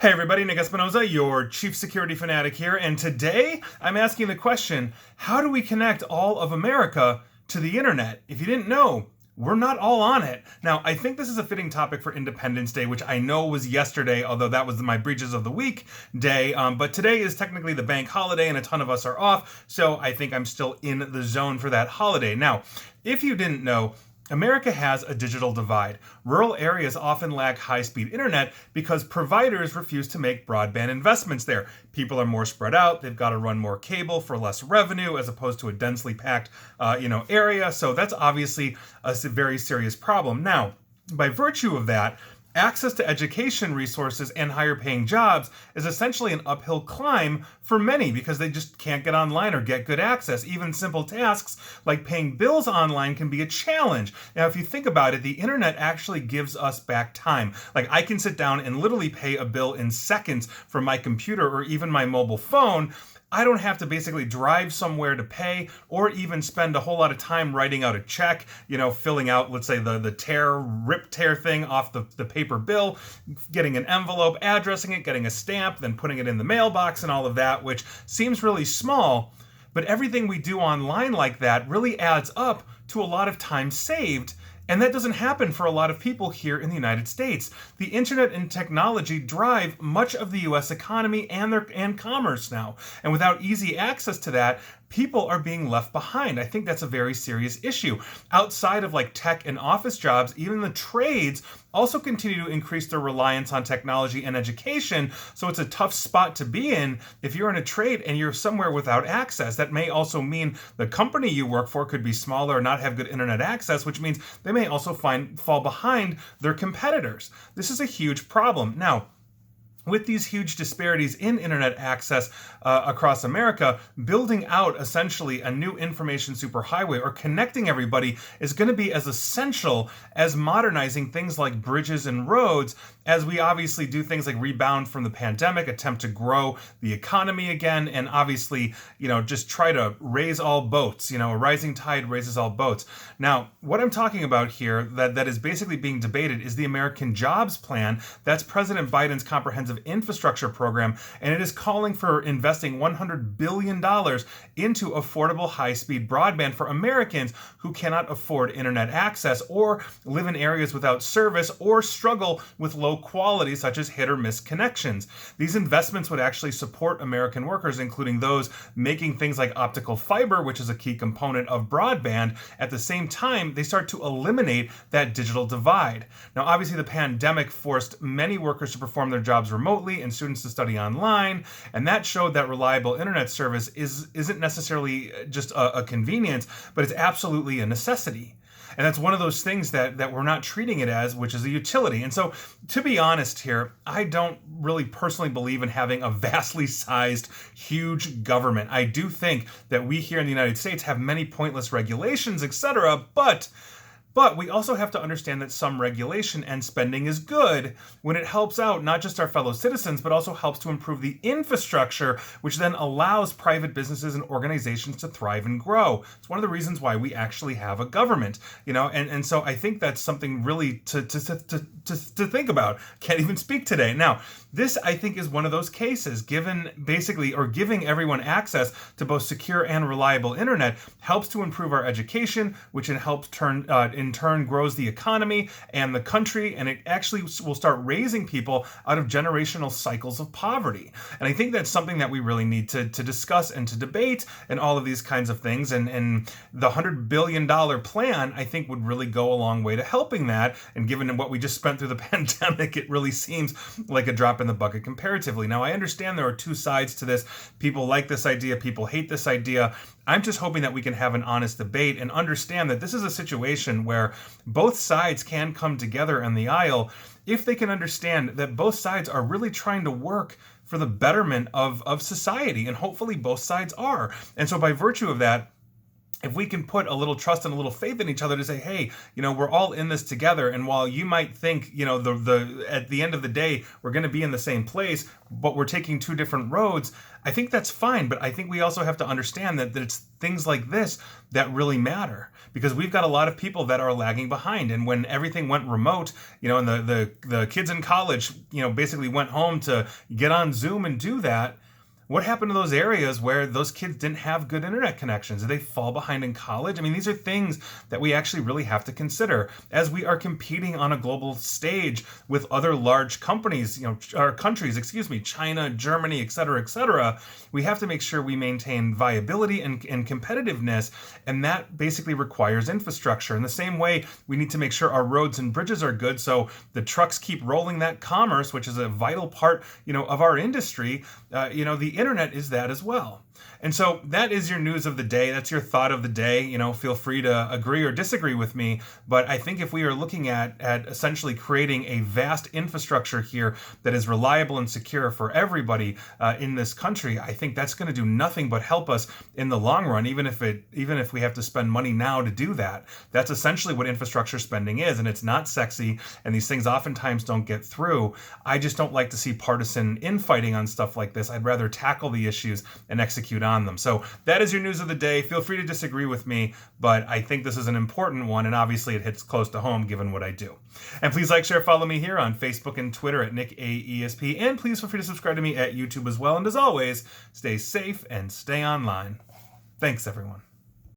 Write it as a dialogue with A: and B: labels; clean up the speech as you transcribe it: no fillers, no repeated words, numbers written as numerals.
A: Hey everybody, Nick Espinoza, your chief security fanatic here, and today I'm asking the question, how do we connect all of America to the internet? If you didn't know, we're not all on it. Now, I think this is a fitting topic for Independence Day, which I know was yesterday, although that was my Breaches of the Week day. But today is technically the bank holiday and a ton of us are off, so I think I'm still in the zone for that holiday. Now, if you didn't know, America has a digital divide. Rural areas often lack high-speed internet because providers refuse to make broadband investments there. People are more spread out. They've got to run more cable for less revenue as opposed to a densely packed, area. So that's obviously a very serious problem. Now, by virtue of that, access to education resources and higher paying jobs is essentially an uphill climb for many because they just can't get online or get good access. Even simple tasks like paying bills online can be a challenge. Now, if you think about it, the internet actually gives us back time. Like, I can sit down and literally pay a bill in seconds from my computer or even my mobile phone. I don't have to basically drive somewhere to pay or even spend a whole lot of time writing out a check, filling out, let's say, the rip tear thing off the paper bill, getting an envelope, addressing it, getting a stamp, then putting it in the mailbox and all of that, which seems really small. But everything we do online like that really adds up to a lot of time saved. And that doesn't happen for a lot of people here in the United States. The internet and technology drive much of the US economy and commerce now. And without easy access to that, people are being left behind. I think that's a very serious issue. Outside of like tech and office jobs, even the trades also continue to increase their reliance on technology and education. So it's a tough spot to be in if you're in a trade and you're somewhere without access. That may also mean the company you work for could be smaller or not have good internet access, which means they may also fall behind their competitors. This is a huge problem. Now, with these huge disparities in internet access across America, building out essentially a new information superhighway or connecting everybody is going to be as essential as modernizing things like bridges and roads, as we obviously do things like rebound from the pandemic, attempt to grow the economy again, and obviously, just try to raise all boats. A rising tide raises all boats. Now, what I'm talking about here that is basically being debated is the American Jobs Plan. That's President Biden's comprehensive infrastructure program, and it is calling for investing $100 billion into affordable high-speed broadband for Americans who cannot afford internet access or live in areas without service or struggle with low quality, such as hit or miss connections. These investments would actually support American workers, including those making things like optical fiber, which is a key component of broadband. At the same time, they start to eliminate that digital divide. Now, obviously, the pandemic forced many workers to perform their jobs remotely and students to study online, and that showed that reliable internet service isn't necessarily just a convenience, but it's absolutely a necessity. And that's one of those things that we're not treating it as, which is a utility. And so, to be honest here, I don't really personally believe in having a vastly sized, huge government. I do think that we here in the United States have many pointless regulations, etc., but we also have to understand that some regulation and spending is good when it helps out not just our fellow citizens, but also helps to improve the infrastructure, which then allows private businesses and organizations to thrive and grow. It's one of the reasons why we actually have a government, and so I think that's something really to think about. Can't even speak today. Now, this, I think, is one of those cases, giving everyone access to both secure and reliable internet helps to improve our education, which in turn grows the economy and the country, and it actually will start raising people out of generational cycles of poverty. And I think that's something that we really need to discuss and to debate and all of these kinds of things. And the $100 billion plan, I think, would really go a long way to helping that. And given what we just spent through the pandemic, it really seems like a drop in the bucket comparatively. Now, I understand there are two sides to this. People like this idea, people hate this idea. I'm just hoping that we can have an honest debate and understand that this is a situation where both sides can come together in the aisle if they can understand that both sides are really trying to work for the betterment of society, and hopefully both sides are. And so by virtue of that, if we can put a little trust and a little faith in each other to say, hey, we're all in this together, and while you might think, the at the end of the day we're going to be in the same place, but we're taking two different roads, I think that's fine. But I think we also have to understand that it's things like this that really matter, because we've got a lot of people that are lagging behind. And when everything went remote, and the kids in college, basically went home to get on Zoom and do that, what happened to those areas where those kids didn't have good internet connections? Did they fall behind in college? I mean, these are things that we actually really have to consider as we are competing on a global stage with other large companies, or countries, China, Germany, et cetera, et cetera. We have to make sure we maintain viability and competitiveness, and that basically requires infrastructure. In the same way, we need to make sure our roads and bridges are good so the trucks keep rolling that commerce, which is a vital part, of our industry. The internet is that as well. And so that is your news of the day. That's your thought of the day. Feel free to agree or disagree with me. But I think if we are looking at essentially creating a vast infrastructure here that is reliable and secure for everybody in this country, I think that's going to do nothing but help us in the long run, even if we have to spend money now to do that. That's essentially what infrastructure spending is, and it's not sexy, and these things oftentimes don't get through. I just don't like to see partisan infighting on stuff like this. I'd rather tackle the issues and execute on them. So that is your news of the day. Feel free to disagree with me, but I think this is an important one, and obviously it hits close to home given what I do. And please like, share, follow me here on Facebook and Twitter at NickAESP, and please feel free to subscribe to me at YouTube as well. And as always, stay safe and stay online. Thanks, everyone.